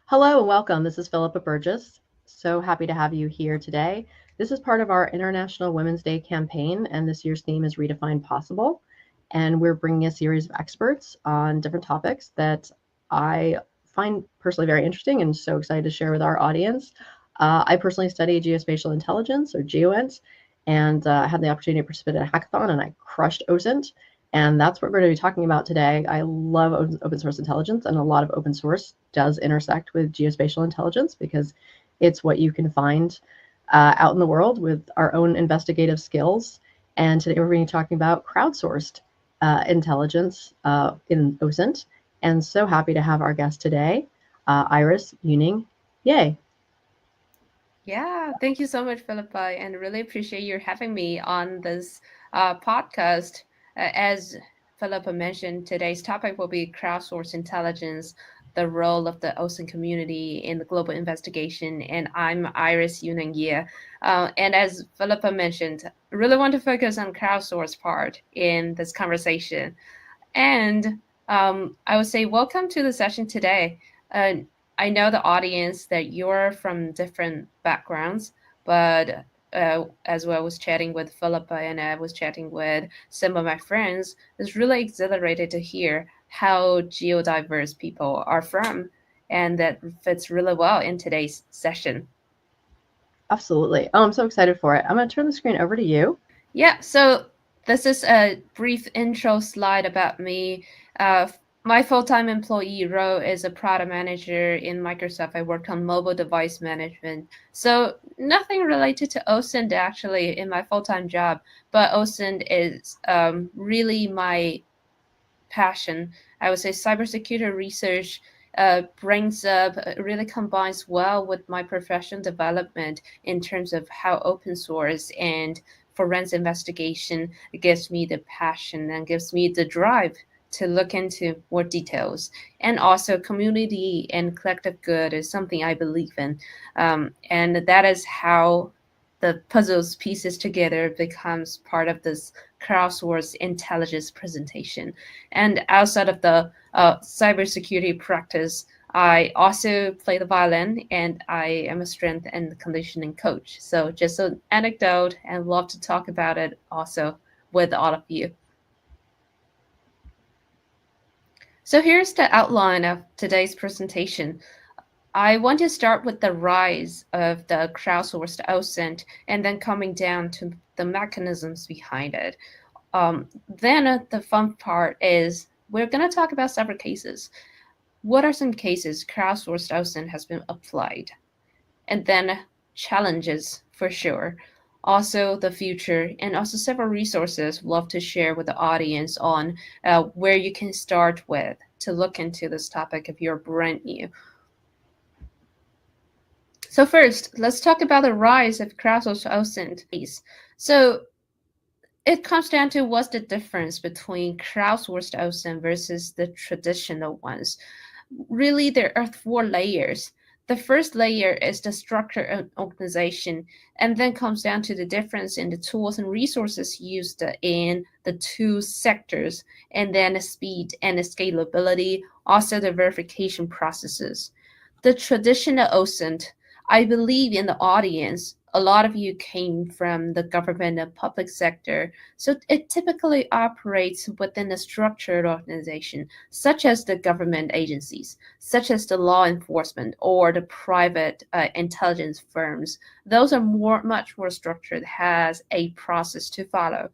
Hello and welcome. This is Philippa Burgess. So happy to have you here today. This is part of our International Women's Day campaign, and this year's theme is Redefine Possible. And we're bringing a series of experts on different topics that I find personally very interesting and so excited to share with our audience. I personally study geospatial intelligence, or GeoInt, and had the opportunity to participate in a hackathon, and I crushed OSINT. And that's what we're going to be talking about today. I love open source intelligence, and a lot of open source does intersect with geospatial intelligence because it's what you can find out in the world with our own investigative skills. And today we're going to be talking about crowdsourced intelligence in OSINT. And so happy to have our guest today, Iris Yuning. Yay. Yeah, thank you so much, Philippa, and really appreciate you having me on this podcast. As Philippa mentioned, today's topic will be crowdsourced intelligence, the role of the OSINT community in the global investigation, and I'm Iris Yunangia. And as Philippa mentioned, I really want to focus on crowdsourced part in this conversation. And I would say, welcome to the session today. I know the audience that you're from different backgrounds, but as well, I was chatting with Philippa and I was chatting with some of my friends, it's really exhilarated to hear how geodiverse people are from. And that fits really well in today's session. Absolutely. Oh, I'm so excited for it. I'm going to turn the screen over to you. Yeah, so this is a brief intro slide about me. My full-time employee role is a product manager in Microsoft. I work on mobile device management. So nothing related to OSINT actually in my full-time job, but OSINT is really my passion. I would say cybersecurity research brings up, really combines well with my professional development in terms of how open source and forensic investigation gives me the passion and gives me the drive to look into more details. And also, community and collective good is something I believe in. And that is how the puzzles pieces together becomes part of this crowdsourced intelligence presentation. And outside of the cybersecurity practice, I also play the violin and I am a strength and conditioning coach. So just an anecdote and love to talk about it also with all of you. So here's the outline of today's presentation. I want to start with the rise of the crowdsourced OSINT and then coming down to the mechanisms behind it. Then the fun part is we're going to talk about several cases. What are some cases crowdsourced OSINT has been applied? And then challenges for sure. Also the future and also several resources we'd love to share with the audience on where you can start with to look into this topic if you're brand new. So first, let's talk about the rise of crowdsourced OSINT. So it comes down to what's the difference between crowdsourced OSINT versus the traditional ones. Really, there are four layers. The first layer is the structure and organization, and then comes down to the difference in the tools and resources used in the two sectors, and then the speed and the scalability, also the verification processes. The traditional OSINT, I believe in the audience, a lot of you came from the government and public sector, so it typically operates within a structured organization, such as the government agencies, such as the law enforcement or the private intelligence firms. Those are much more structured, has a process to follow.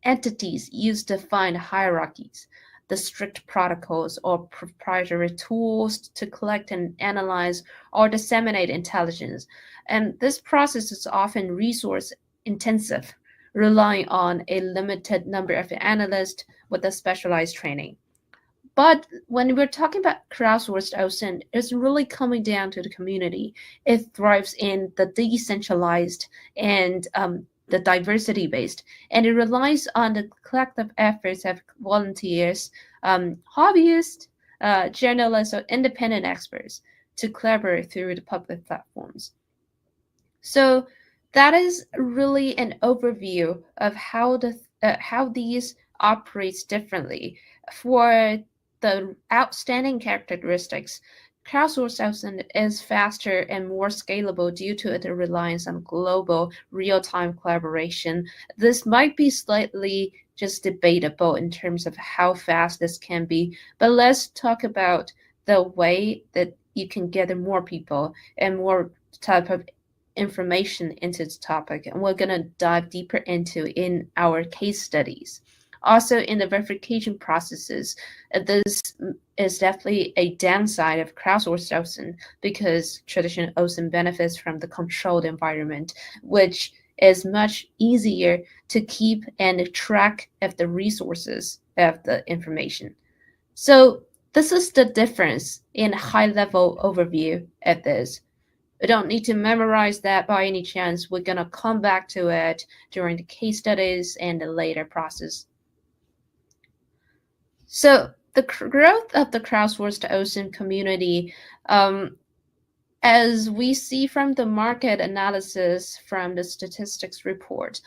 Entities use defined hierarchies, the strict protocols or proprietary tools to collect and analyze or disseminate intelligence. And this process is often resource intensive, relying on a limited number of analysts with a specialized training. But when we're talking about crowdsourced OSINT, it's really coming down to the community. It thrives in the decentralized and the diversity based, and it relies on the collective efforts of volunteers, hobbyists, journalists, or independent experts to collaborate through the public platforms. So that is really an overview of how these operates differently. For the outstanding characteristics, Crowdsourced OSINT is faster and more scalable due to its reliance on global real-time collaboration. This might be slightly just debatable in terms of how fast this can be, but let's talk about the way that you can gather more people and more type of information into this topic, and we're going to dive deeper into in our case studies. Also, in the verification processes, this is definitely a downside of crowdsourced OSINT because traditional OSINT benefits from the controlled environment, which is much easier to keep and track of the resources of the information. So this is the difference in high-level overview of this. We don't need to memorize that by any chance. We're going to come back to it during the case studies and the later process. So the growth of the crowdsourced OSINT community, as we see from the market analysis from the statistics report,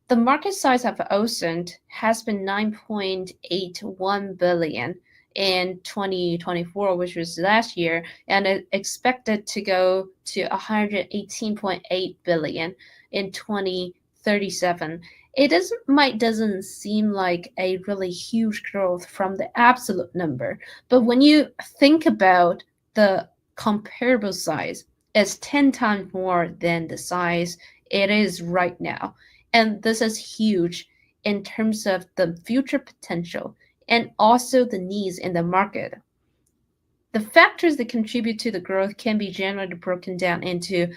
the market size of OSINT has been 9.81 billion in 2024, which was last year, and it expected to go to 118.8 billion in 2037. It doesn't seem like a really huge growth from the absolute number, but when you think about the comparable size, it's 10 times more than the size it is right now. And this is huge in terms of the future potential and also the needs in the market. The factors that contribute to the growth can be generally broken down into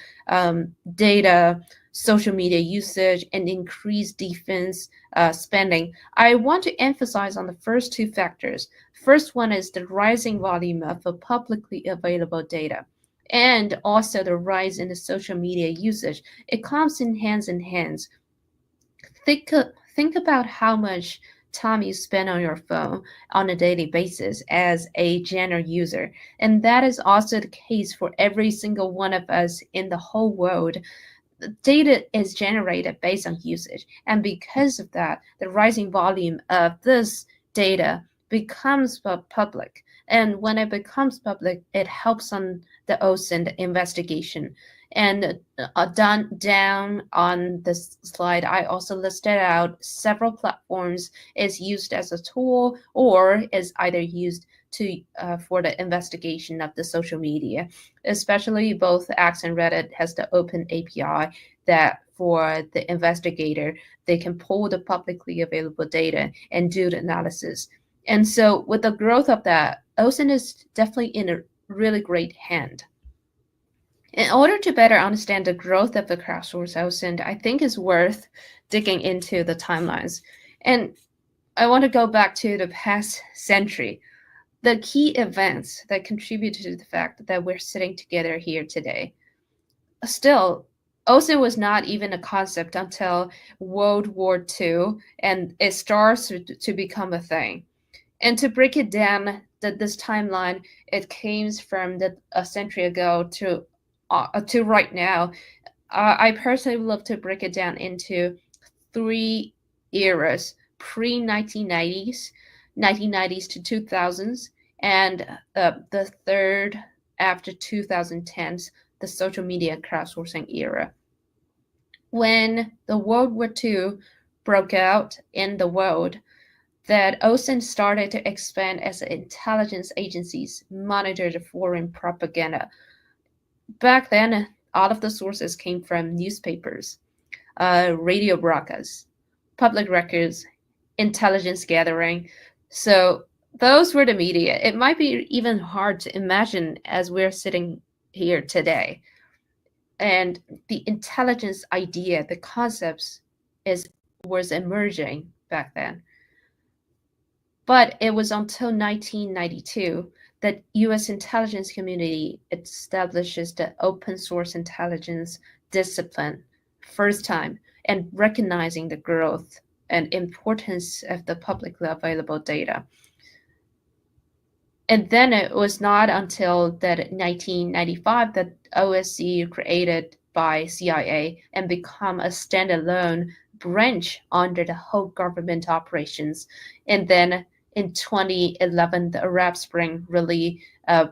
data, social media usage, and increased defense spending. I want to emphasize on the first two factors. First one is the rising volume of publicly available data, and also the rise in the social media usage. It comes in hands. Think about how much time you spend on your phone on a daily basis as a general user. And that is also the case for every single one of us in the whole world. The data is generated based on usage. And because of that, the rising volume of this data becomes public. And when it becomes public, it helps on the OSINT investigation. And down on this slide, I also listed out several platforms is used as a tool or is either used to for the investigation of the social media. Especially both X and Reddit has the open API that for the investigator, they can pull the publicly available data and do the analysis. And so with the growth of that, OSINT is definitely in a really great hand. In order to better understand the growth of the crowdsourced OSINT, I think it's worth digging into the timelines. And I want to go back to the past century, the key events that contributed to the fact that we're sitting together here today. Still, OSINT was not even a concept until World War II, and it starts to become a thing. And to break it down, this timeline, it came from a century ago to right now. I personally love to break it down into three eras: pre-1990s, 1990s to 2000s, and the third after 2010s, the social media crowdsourcing era. When the World War II broke out in the world, that OSINT started to expand as intelligence agencies monitored foreign propaganda. Back then, all of the sources came from newspapers, radio broadcasts, public records, intelligence gathering. So those were the media. It might be even hard to imagine as we're sitting here today. And the intelligence idea, the concepts was emerging back then. But it was until 1992 that U.S. intelligence community establishes the open source intelligence discipline first time and recognizing the growth and importance of the publicly available data. And then it was not until that 1995 that OSC created by CIA and become a standalone branch under the whole government operations. And then in 2011, the Arab Spring really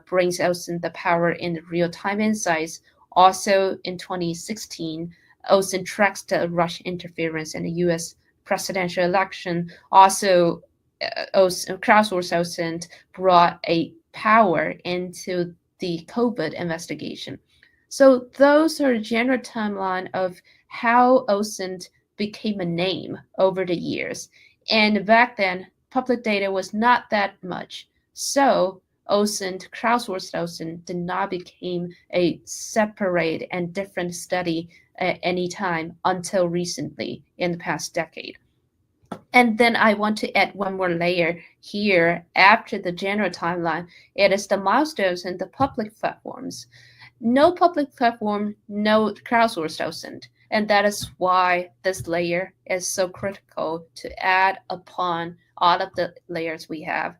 brings OSINT the power in real-time insights. Also in 2016, OSINT tracks the Russian interference in the U.S. presidential election. Also, Crowdsourced OSINT brought a power into the COVID investigation. So those are a general timeline of how OSINT became a name over the years. And back then, public data was not that much. So OSINT, crowdsourced OSINT, did not become a separate and different study at any time until recently in the past decade. And then I want to add one more layer here after the general timeline. It is the milestones in the public platforms. No public platform, no crowdsourced OSINT. And that is why this layer is so critical to add upon all of the layers we have.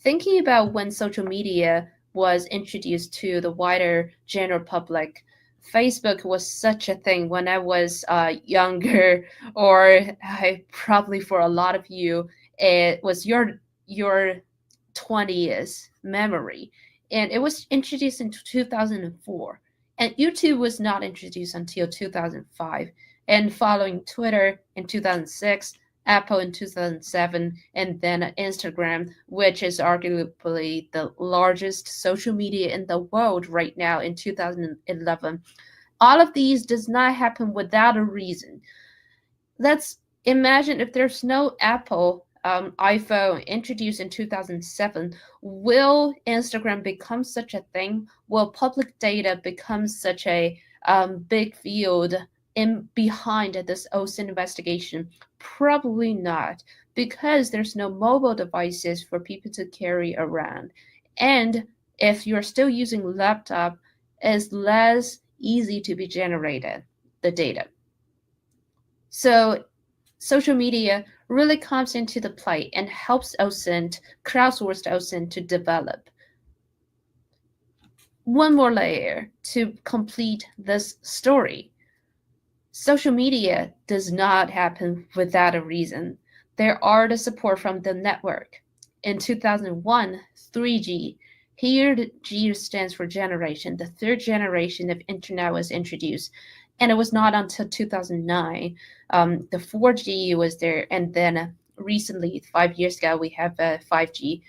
Thinking about when social media was introduced to the wider general public, Facebook was such a thing when I was younger, or probably for a lot of you, it was your 20s memory. And it was introduced in 2004. And YouTube was not introduced until 2005. And following Twitter in 2006, Apple in 2007, and then Instagram, which is arguably the largest social media in the world right now in 2011. All of these does not happen without a reason. Let's imagine if there's no Apple iPhone introduced in 2007, will Instagram become such a thing? Will public data become such a big field in behind this OSINT investigation? Probably not, because there's no mobile devices for people to carry around. And if you're still using laptop, it's less easy to be generated, the data. So social media really comes into the play and helps OSINT, crowdsourced OSINT, to develop. One more layer to complete this story. Social media does not happen without a reason. There are the support from the network. In 2001, 3G, here the G stands for generation, the third generation of internet was introduced. And it was not until 2009, the 4G was there, and then recently, 5 years ago, we have 5G.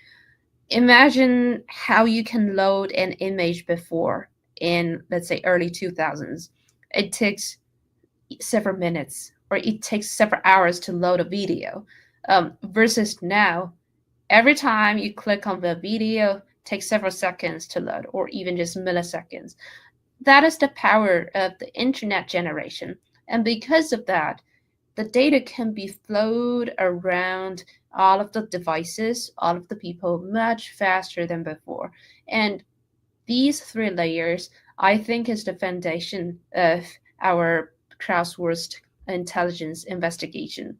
Imagine how you can load an image before in, let's say, early 2000s. It takes several minutes, or it takes several hours to load a video, versus now, every time you click on the video, it takes several seconds to load, or even just milliseconds. That is the power of the internet generation. And because of that, the data can be flowed around all of the devices, all of the people, much faster than before. And these three layers, I think, is the foundation of our crowdsourced intelligence investigation.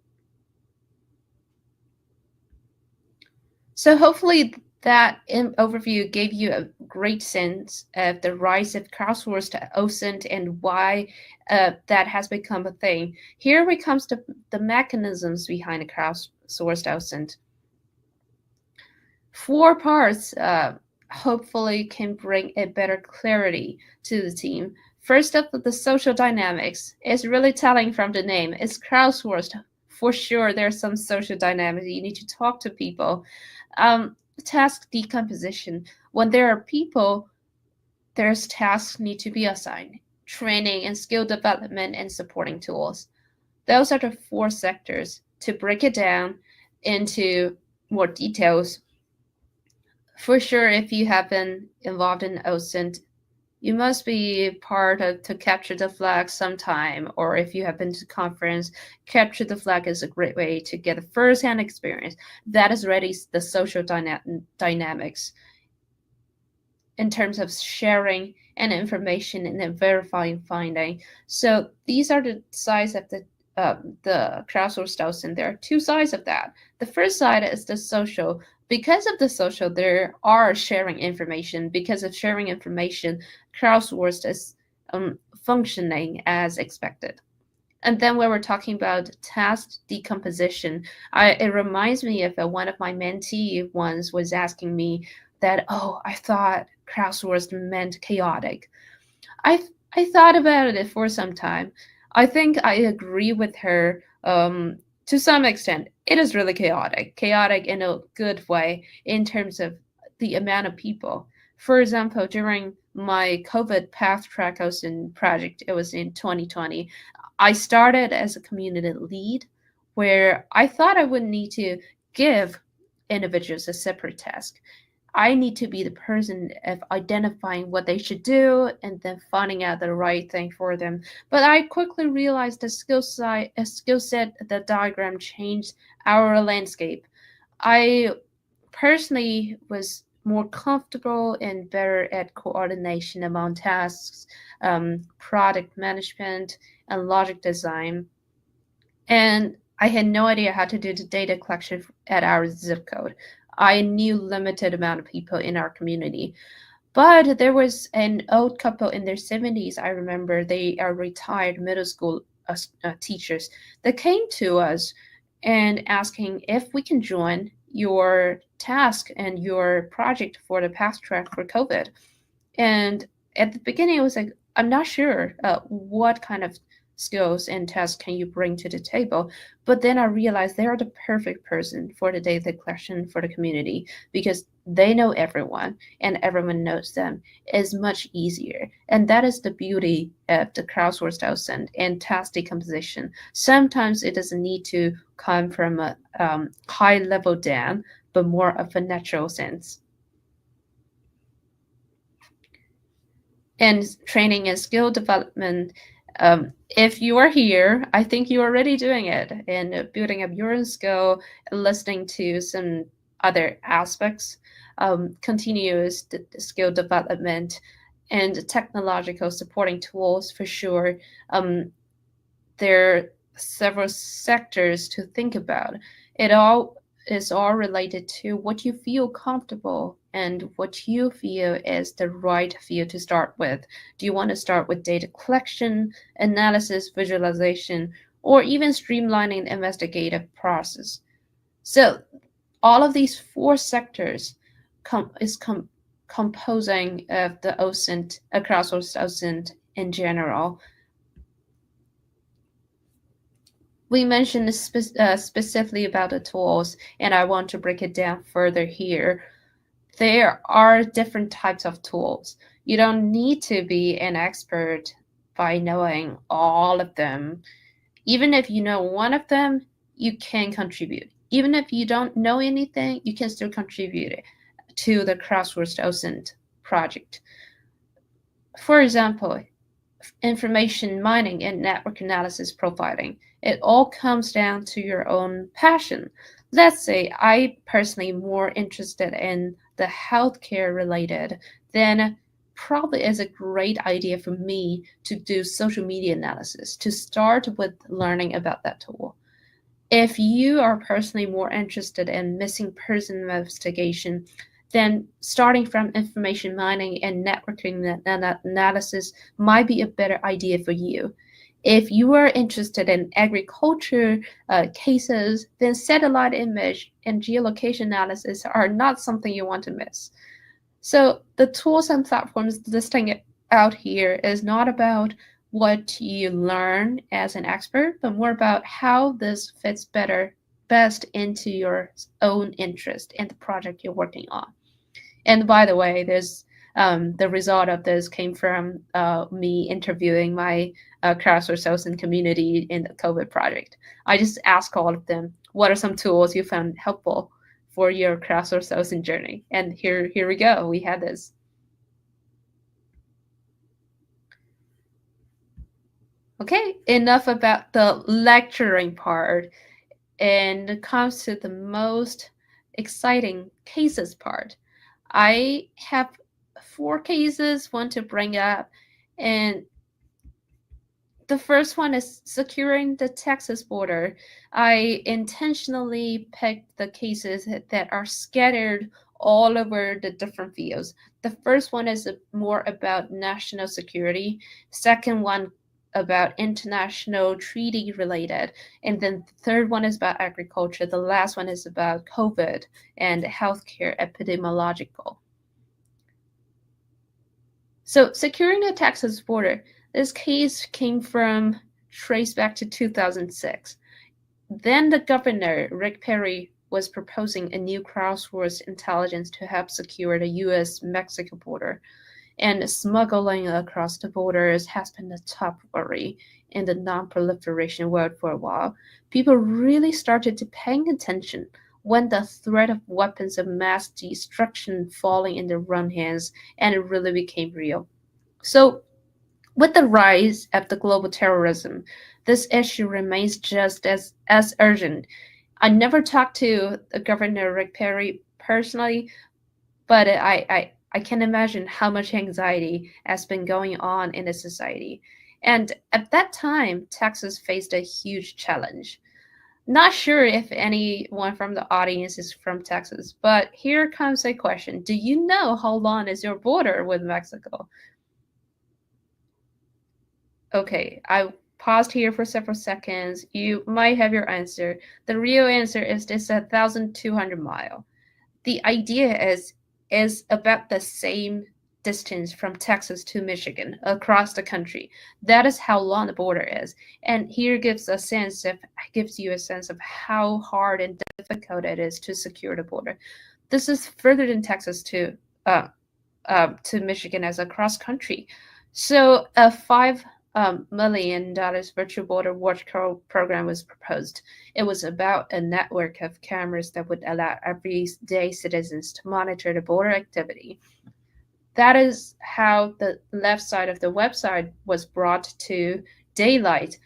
So hopefully that overview gave you a great sense of the rise of crowdsourced OSINT and why that has become a thing. Here we comes to the mechanisms behind the crowdsourced OSINT. 4 parts hopefully can bring a better clarity to the team. First up, the social dynamics is really telling from the name. It's crowdsourced. For sure, there's some social dynamics. You need to talk to people. Task decomposition. When there are people, there's tasks need to be assigned. Training and skill development and supporting tools. Those are the 4 sectors. To break it down into more details, for sure, if you have been involved in OSINT, you must be part of to capture the flag sometime, or if you have been to conference, capture the flag is a great way to get a first-hand experience. That is really the social dynamics in terms of sharing and information and then verifying finding. So these are the sides of the crowdsourced OSINT. There are 2 sides of that. The first side is the social. Because of the social, there are sharing information. Because of sharing information, crowdsourced is functioning as expected. And then when we're talking about task decomposition, it reminds me of one of my mentees once was asking me, that, oh, I thought crowdsourced meant chaotic. I I thought about it for some time. I think I agree with her to some extent. It is really chaotic in a good way in terms of the amount of people. For example, during my COVID Path Track OSINT project, it was in 2020. I started as a community lead where I thought I would need to give individuals a separate task. I need to be the person of identifying what they should do and then finding out the right thing for them. But I quickly realized a skill set, the diagram changed our landscape. I personally was more comfortable and better at coordination among tasks, product management, and logic design. And I had no idea how to do the data collection at our zip code. I knew limited amount of people in our community. But there was an old couple in their 70s. I remember they are retired middle school teachers that came to us and asking if we can join your task and your project for the path track for COVID. And at the beginning, I was like, I'm not sure what kind of skills and tasks can you bring to the table. But then I realized they are the perfect person for the data collection for the community because they know everyone and everyone knows them. Is much easier. And that is the beauty of the crowdsourced OSINT and task decomposition. Sometimes it doesn't need to come from a high level down, but more of a natural sense. And training and skill development. If you are here, I think you're already doing it and building up your own skill, listening to some other aspects, continuous skill development, and technological supporting tools for sure. There are several sectors to think about. It all is all related to what you feel comfortable and what you feel is the right field to start with. Do you want to start with data collection, analysis, visualization, or even streamlining the investigative process? So all of these four sectors composing of the OSINT, crowdsourced OSINT in general. We mentioned specifically about the tools, and I want to break it down further here. There are different types of tools. You don't need to be an expert by knowing all of them. Even if you know one of them, you can contribute. Even if you don't know anything, you can still contribute to the Crowdsourced OSINT project. For example, information mining and network analysis profiling. It all comes down to your own passion. Let's say I personally more interested in the healthcare related, then probably is a great idea for me to do social media analysis to start with learning about that tool. If you are personally more interested in missing person investigation, then starting from information mining and networking analysis might be a better idea for you. If you are interested in agriculture cases, then satellite image and geolocation analysis are not something you want to miss. So the tools and platforms listing out here is not about what you learn as an expert, but more about how this fits best into your own interest and the project you're working on. And by the way, there's the result of this came from me interviewing my crowdsourced OSINT community in the COVID project. I just asked all of them, what are some tools you found helpful for your crowdsourced OSINT journey? And here we go. We had this. Okay, enough about the lecturing part, and it comes to the most exciting cases part. I have 4 cases want to bring up, and the first one is securing the Texas border. I intentionally picked the cases that are scattered all over the different fields. The first one is more about national security. Second one about international treaty related. And then the third one is about agriculture. The last one is about COVID and healthcare epidemiological. So securing the Texas border, this case came from traced back to 2006. Then the governor, Rick Perry, was proposing a new crowdsourced intelligence to help secure the US-Mexico border. And smuggling across the borders has been a top worry in the non-proliferation world for a while. People really started to paying attention when the threat of weapons of mass destruction falling in the wrong hands, and it really became real. So with the rise of the global terrorism, this issue remains just as urgent. I never talked to Governor Rick Perry personally, but I can imagine how much anxiety has been going on in the society. And at that time, Texas faced a huge challenge. Not sure if anyone from the audience is from Texas, but here comes a question. Do you know how long is your border with Mexico? Okay, I paused here for several seconds. You might have your answer. The real answer is this 1,200 mile. The idea is about the same distance from Texas to Michigan across the country. That is how long the border is. And here gives you a sense of how hard and difficult it is to secure the border. This is further than Texas to Michigan as a cross country. So a $5 million virtual border watch program was proposed. It was about a network of cameras that would allow everyday citizens to monitor the border activity. That is how the left side of the website was brought to daylight.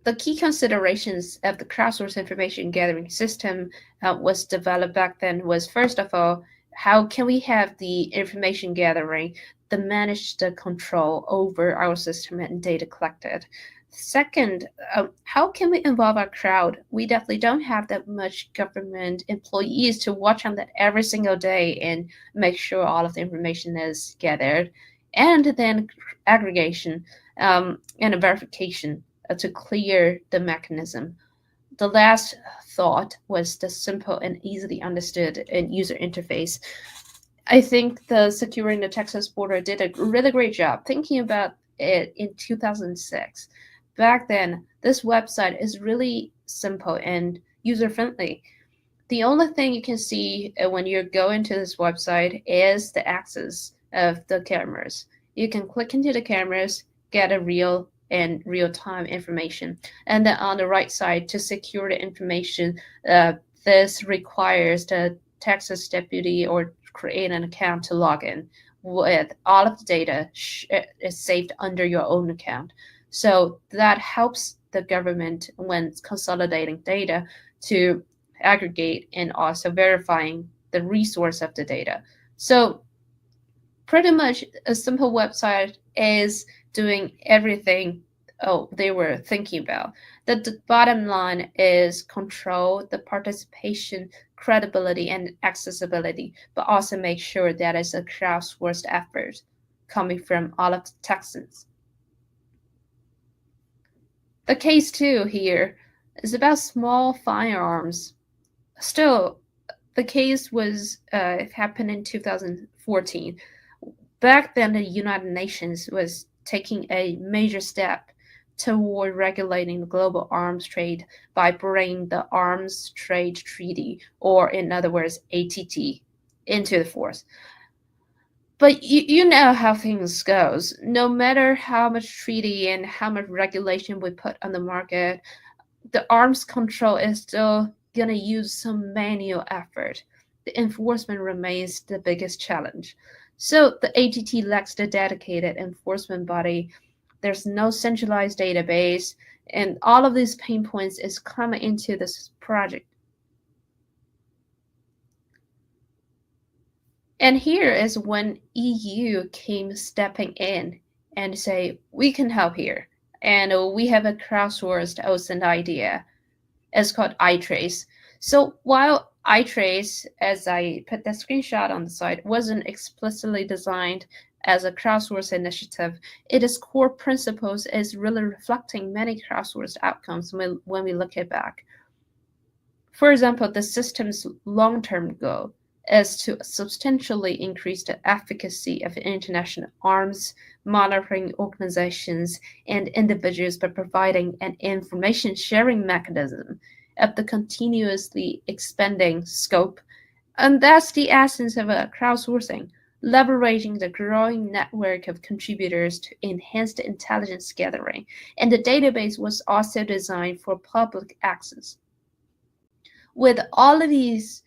The key considerations of the crowdsourced information gathering system was developed back then was, first of all, how can we have the information gathering that manage the control over our system and data collected? Second, how can we involve our crowd? We definitely don't have that much government employees to watch on that every single day and make sure all of the information is gathered. And then aggregation and verification to clear the mechanism. The last thought was the simple and easily understood and user interface. I think the Securing the Texas Border did a really great job thinking about it in 2006. Back then, this website is really simple and user friendly. The only thing you can see when you go into this website is the axis of the cameras. You can click into the cameras, get a real-time information. And then on the right side, to secure the information, this requires the Texas deputy or create an account to log in with all of the data is saved under your own account. So that helps the government when consolidating data to aggregate and also verifying the resource of the data. So pretty much a simple website is doing everything they were thinking about. The bottom line is control the participation, credibility, and accessibility, but also make sure that it's a crowdsourced effort coming from all of the Texans. The case 2 here is about small firearms. Still, the case was happened in 2014. Back then, the United Nations was taking a major step toward regulating the global arms trade by bringing the Arms Trade Treaty, or in other words, ATT, into the force. But you know how things goes. No matter how much treaty and how much regulation we put on the market, the arms control is still going to use some manual effort. The enforcement remains the biggest challenge. So the ATT lacks the dedicated enforcement body. There's no centralized database, and all of these pain points is coming into this project. And here is when EU came stepping in and say, we can help here. And we have a crowdsourced OSINT idea. It's called iTrace. So while iTrace, as I put that screenshot on the side, wasn't explicitly designed as a crowdsourced initiative, its core principles is really reflecting many crowdsourced outcomes when we look it back. For example, the system's long-term goal is to substantially increase the efficacy of international arms monitoring organizations and individuals by providing an information sharing mechanism of the continuously expanding scope. And that's the essence of crowdsourcing, leveraging the growing network of contributors to enhance the intelligence gathering. And the database was also designed for public access. With all of these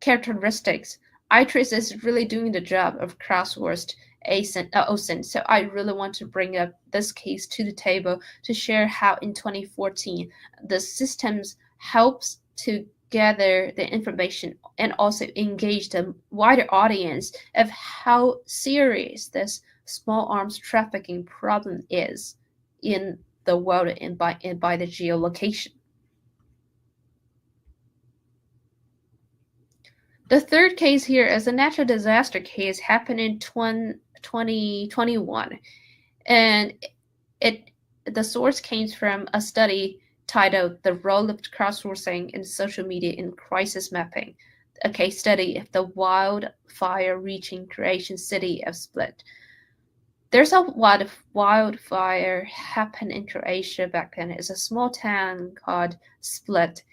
characteristics, iTrace is really doing the job of crowdsourced OSINT. So I really want to bring up this case to the table to share how in 2014 the systems helps to gather the information and also engage the wider audience of how serious this small arms trafficking problem is in the world and by the geolocation. The third case here is a natural disaster case happened in 2021. And the source came from a study titled The Role of Crowdsourcing in Social Media in Crisis Mapping, a case study of the wildfire reaching Croatian city of Split. There's a wildfire happened in Croatia back then. It's a small town called Split.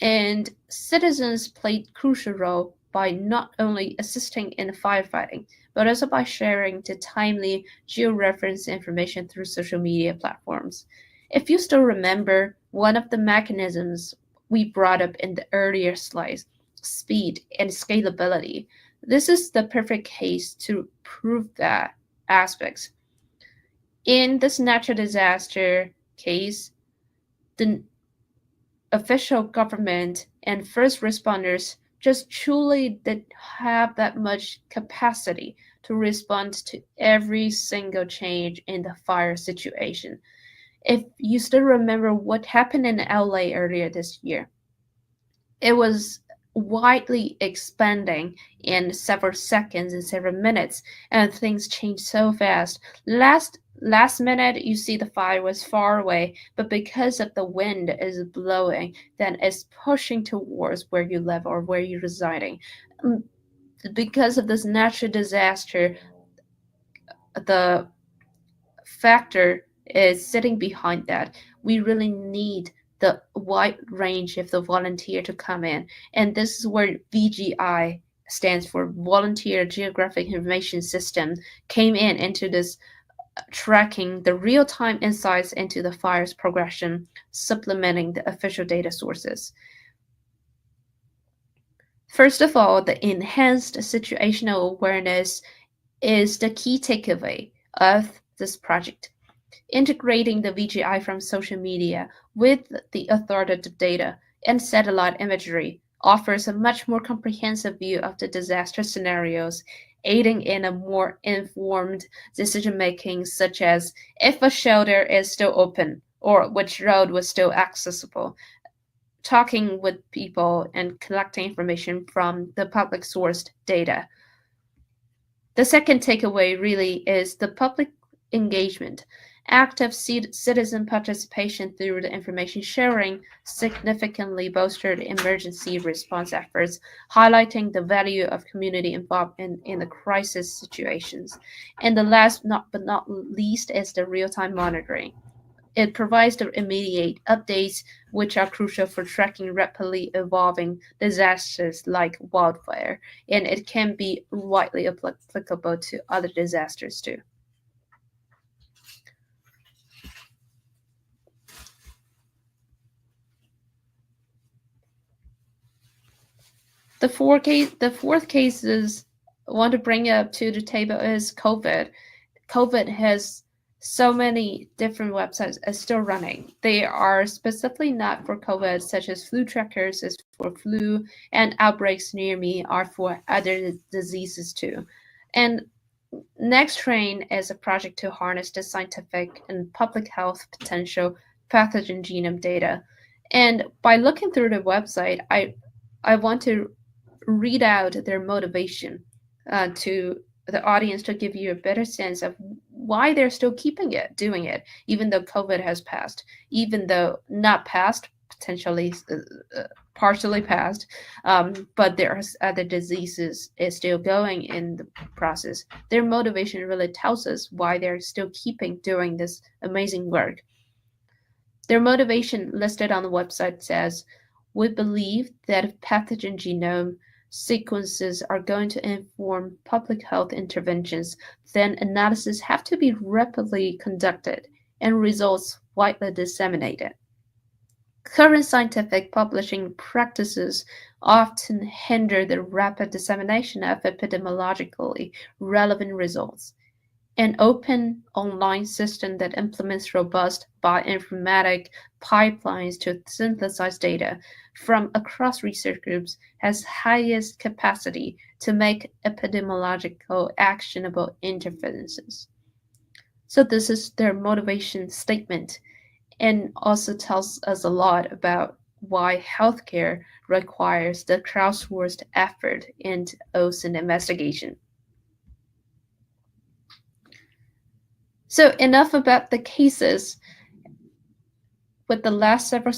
And citizens played a crucial role by not only assisting in firefighting, but also by sharing the timely georeference information through social media platforms. If you still remember, one of the mechanisms we brought up in the earlier slides, speed and scalability, this is the perfect case to prove that aspects. In this natural disaster case, the official government and first responders just truly didn't have that much capacity to respond to every single change in the fire situation. If you still remember what happened in LA earlier this year, it was widely expanding in several seconds and several minutes, and things changed so fast. Last minute you see the fire was far away, but because of the wind is blowing, then it's pushing towards where you live or where you're residing. Because of this natural disaster, the factor is sitting behind that. We really need the wide range of the volunteer to come in. And this is where VGI stands for Volunteer Geographic Information System came in into this tracking the real-time insights into the fire's progression, supplementing the official data sources. First of all, the enhanced situational awareness is the key takeaway of this project. Integrating the VGI from social media with the authoritative data and satellite imagery offers a much more comprehensive view of the disaster scenarios, aiding in a more informed decision-making, such as if a shelter is still open or which road was still accessible, talking with people and collecting information from the public sourced data. The second takeaway really is the public engagement. Active citizen participation through the information sharing significantly bolstered emergency response efforts, highlighting the value of community involvement in the crisis situations. And the last but not least is the real-time monitoring. It provides the immediate updates, which are crucial for tracking rapidly evolving disasters like wildfire, and it can be widely applicable to other disasters too. The fourth case is I want to bring up to the table is COVID. COVID has so many different websites are still running. They are specifically not for COVID, such as Flu Trackers is for flu, and Outbreaks Near Me are for other diseases too. And Next Train is a project to harness the scientific and public health potential pathogen genome data. And by looking through the website, I want to read out their motivation to the audience to give you a better sense of why they're still doing it, even though COVID has passed, even though not passed, potentially partially passed, but there's other diseases is still going in the process. Their motivation really tells us why they're still keeping doing this amazing work. Their motivation listed on the website says, "We believe that if pathogen genome sequences are going to inform public health interventions, then analyses have to be rapidly conducted and results widely disseminated. Current scientific publishing practices often hinder the rapid dissemination of epidemiologically relevant results. An open online system that implements robust bioinformatic pipelines to synthesize data from across research groups has highest capacity to make epidemiological actionable interventions." So this is their motivation statement, and also tells us a lot about why healthcare requires the crowdsourced effort into OSINT investigation. So enough about the cases. With the last several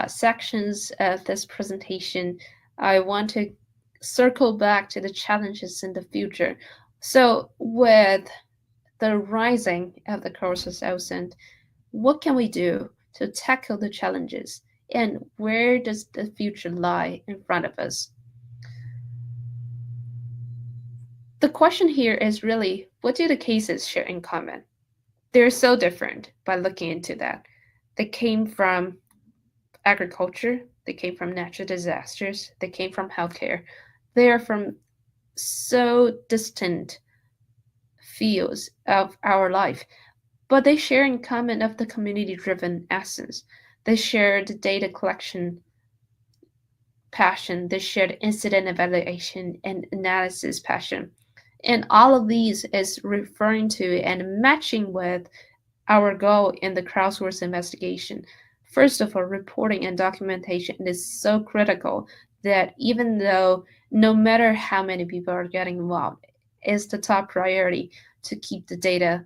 sections of this presentation, I want to circle back to the challenges in the future. So with the rising of the crowdsourced OSINT, what can we do to tackle the challenges, and where does the future lie in front of us? The question here is really, what do the cases share in common? They're so different by looking into that. They came from agriculture, they came from natural disasters, they came from healthcare. They are from so distant fields of our life, but they share in common of the community-driven essence. They share the data collection passion, they share the incident evaluation and analysis passion. And all of these is referring to and matching with our goal in the crowdsourced investigation. First of all, reporting and documentation is so critical that even though no matter how many people are getting involved, is the top priority to keep the data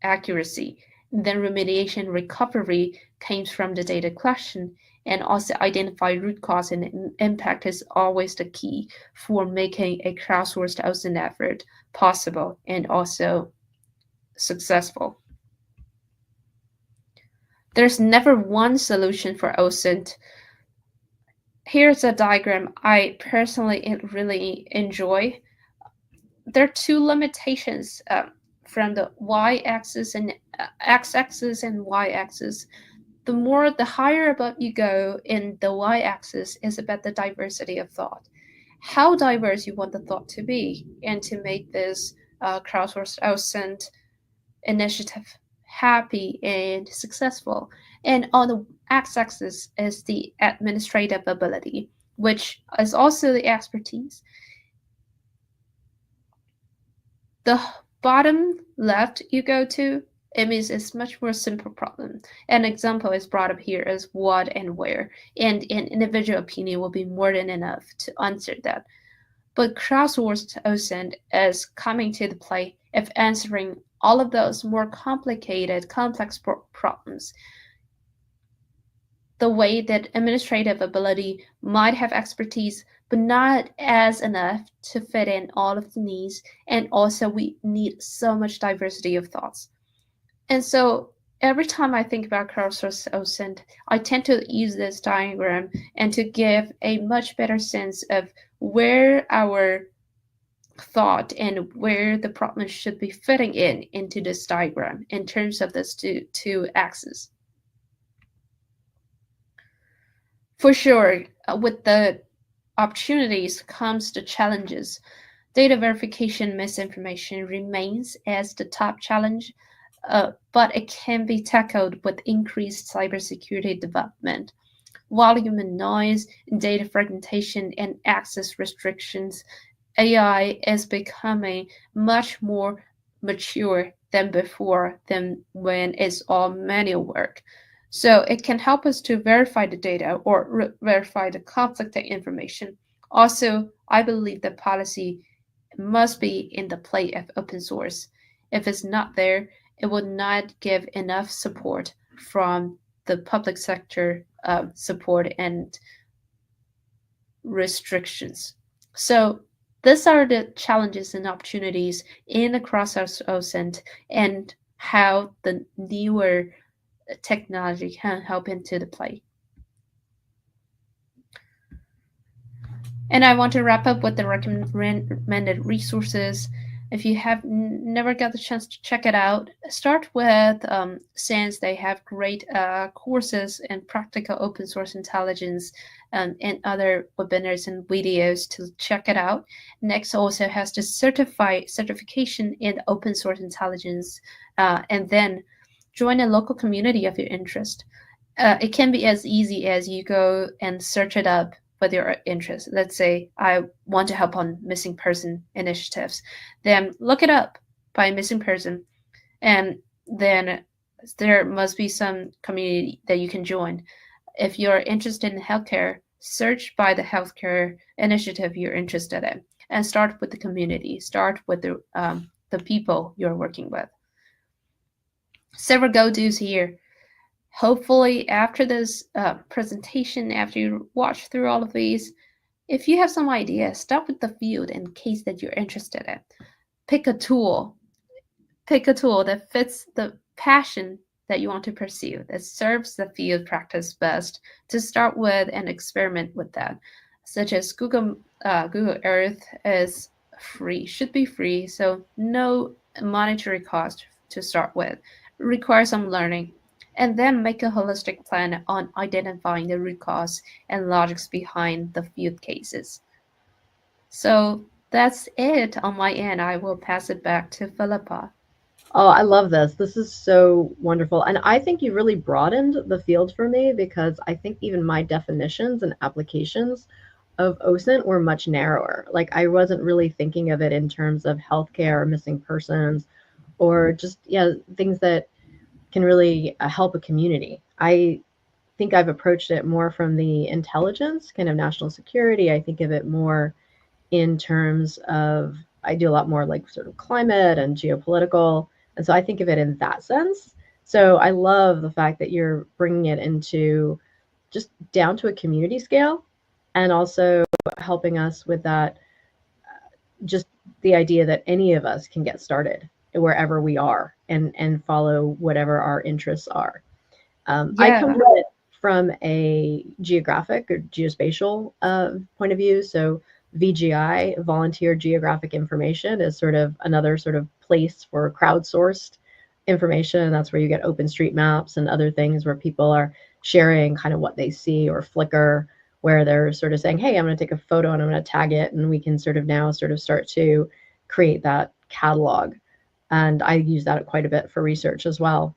accuracy. Then remediation recovery comes from the data collection, and also identify root cause and impact is always the key for making a crowdsourced OSINT effort possible and also successful. There's never one solution for OSINT. Here's a diagram I personally really enjoy. There are two limitations from the y-axis and x-axis and y-axis. The higher above you go in the y-axis is about the diversity of thought. How diverse you want the thought to be, and to make this crowdsourced OSINT initiative happy and successful. And on the x-axis is the administrative ability, which is also the expertise. The bottom left you go to, it means it's much more simple problem. An example is brought up here as what and where, and an individual opinion will be more than enough to answer that. But crowdsourced OSINT is coming to the play of answering all of those more complicated, complex problems. The way that administrative ability might have expertise, but not as enough to fit in all of the needs, and also we need so much diversity of thoughts. And so every time I think about crowdsourced OSINT, I tend to use this diagram and to give a much better sense of where our thought and where the problem should be fitting into this diagram in terms of these two axes. For sure, with the opportunities comes the challenges. Data verification misinformation remains as the top challenge, but it can be tackled with increased cybersecurity development. Volume and noise, data fragmentation, and access restrictions, AI is becoming much more mature than before, than when it's all manual work. So it can help us to verify the data or verify the conflicting information. Also, I believe that policy must be in the play of open source. If it's not there, it will not give enough support from the public sector support and restrictions. So these are the challenges and opportunities in the Crowdsourced OSINT and how the newer technology can help into the play. And I want to wrap up with the recommended resources. If you have never got the chance to check it out, start with since they have great courses in practical open source intelligence and other webinars and videos to check it out. Next also has the certification in open source intelligence, and then join a local community of your interest. It can be as easy as you go and search it up with your interest. Let's say I want to help on missing person initiatives. Then look it up by missing person, and then there must be some community that you can join. If you're interested in healthcare, search by the healthcare initiative you're interested in, and start with the community. Start with the people you're working with. Several go-tos here. Hopefully, after this presentation, after you watch through all of these, if you have some ideas, start with the field and case that you're interested in. Pick a tool. Pick a tool that fits the passion that you want to pursue, that serves the field practice best to start with and experiment with that. Such as Google Earth is free, should be free, so no monetary cost to start with. Require some learning, and then make a holistic plan on identifying the root cause and logics behind the field cases. So that's it on my end. I will pass it back to Philippa. Oh, I love this. This is so wonderful. And I think you really broadened the field for me because I think even my definitions and applications of OSINT were much narrower. Like I wasn't really thinking of it in terms of healthcare or missing persons or just, yeah, things that can really help a community. I think I've approached it more from the intelligence, kind of national security. I think of it more in terms of, I do a lot more like sort of climate and geopolitical. And so I think of it in that sense. So I love the fact that you're bringing it into just down to a community scale and also helping us with that, just the idea that any of us can get started wherever we are and follow whatever our interests are. I come Yeah, to it from a geographic or geospatial point of view. So VGI, volunteer geographic information, is sort of another sort of place for crowdsourced information. That's where you get OpenStreetMaps and other things where people are sharing kind of what they see, or Flickr, where they're sort of saying, hey, I'm going to take a photo and I'm going to tag it. And we can sort of now sort of start to create that catalog. And I use that quite a bit for research as well.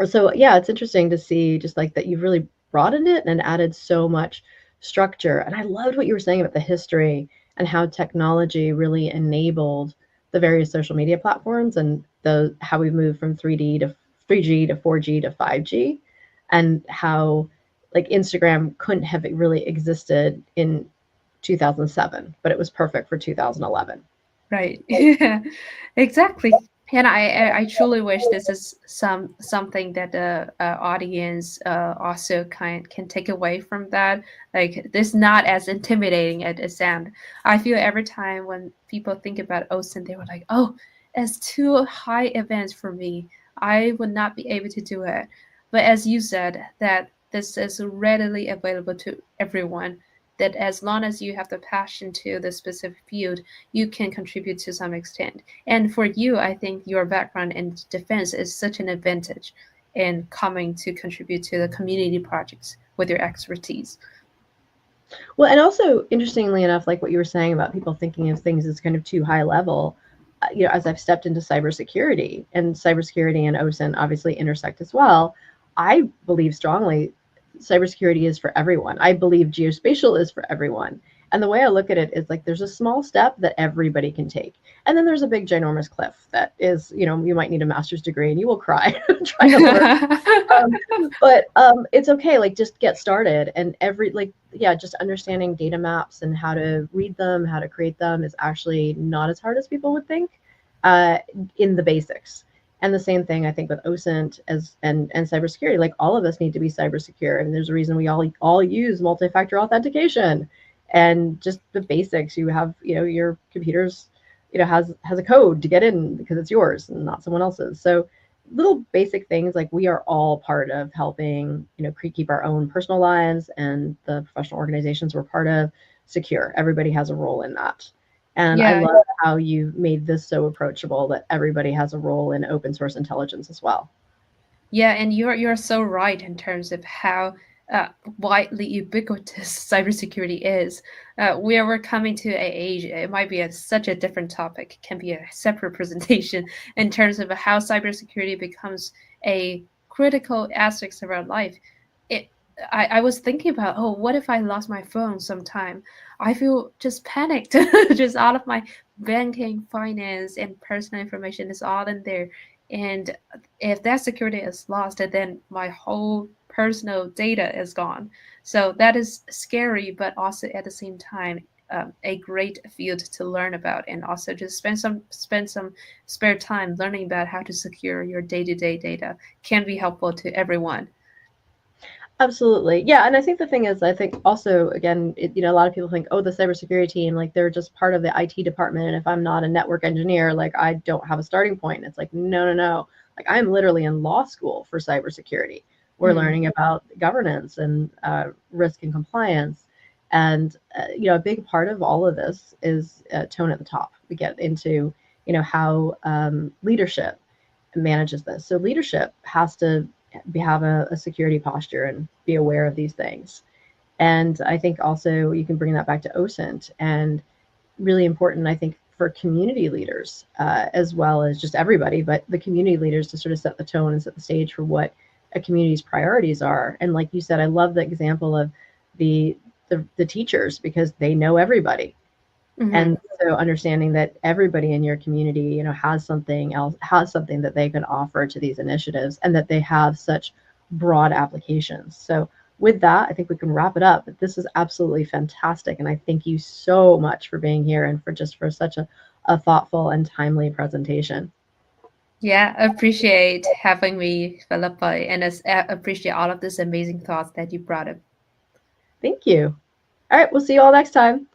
So yeah, it's interesting to see just like that you've really broadened it and added so much structure. And I loved what you were saying about the history and how technology really enabled the various social media platforms and the how we moved from 3G to 4G to 5G, and how like Instagram couldn't have really existed in 2007, but it was perfect for 2011. right. Yeah, exactly. And I truly wish this is something that the audience also can take away from that. Like this, not as intimidating as it sounds. I feel every time when people think about OSINT, they were like, "Oh, it's too high events for me. I would not be able to do it." But as you said, that this is readily available to everyone. That as long as you have the passion to the specific field, you can contribute to some extent. And for you, I think your background in defense is such an advantage in coming to contribute to the community projects with your expertise. Well, and also interestingly enough, like what you were saying about people thinking of things as kind of too high level, as I've stepped into cybersecurity, and cybersecurity and OSINT obviously intersect as well, I believe strongly cybersecurity is for everyone. I believe geospatial is for everyone. And the way I look at it is like there's a small step that everybody can take. And then there's a big ginormous cliff that is, you might need a master's degree and you will cry trying to learn. But it's okay. Like just get started, and just understanding data maps and how to read them, how to create them is actually not as hard as people would think, uh, in the basics. And the same thing I think with OSINT and cybersecurity. Like all of us need to be cyber secure, and there's a reason we all use multi-factor authentication. and just the basics. You have, your computers, has a code to get in because it's yours and not someone else's. So little basic things like we are all part of helping, keep our own personal lives and the professional organizations we're part of secure. Everybody has a role in that. And I Yeah, love how you made this so approachable that everybody has a role in open source intelligence as well. yeah, and you're so right in terms of how uh, widely ubiquitous cybersecurity is. We're coming to a age. It might be such a different topic. It can be a separate presentation in terms of how cybersecurity becomes a critical aspect of our life. It. I was thinking about, oh, what if I lost my phone sometime? I feel just panicked. Just all of my banking, finance, and personal information is all in there. And if that security is lost, then my whole personal data is gone. So that is scary, but also at the same time, a great field to learn about, and also just spend some spare time learning about how to secure your day-to-day data can be helpful to everyone. Absolutely. Yeah. And I think the thing is, I think also, again, a lot of people think, oh, the cybersecurity team, like they're just part of the IT department. And if I'm not a network engineer, like I don't have a starting point. And it's like, no, no, no. Like I'm literally in law school for cybersecurity. We're Mm. learning about governance and risk and compliance. And, a big part of all of this is tone at the top. We get into, how leadership manages this. So leadership has to have a security posture and be aware of these things. And I think also you can bring that back to OSINT, and really important, I think, for community leaders as well as just everybody, but the community leaders to sort of set the tone and set the stage for what a community's priorities are. And like you said, I love the example of the the teachers because they know everybody. Hmm. And so understanding that everybody in your community, has something else, has something that they can offer to these initiatives, and that they have such broad applications. So with that, I think we can wrap it up. But this is absolutely fantastic. And I thank you so much for being here and for such a thoughtful and timely presentation. Yeah, appreciate having me, Philippa, and appreciate all of this amazing thoughts that you brought up. Thank you. All right, we'll see you all next time.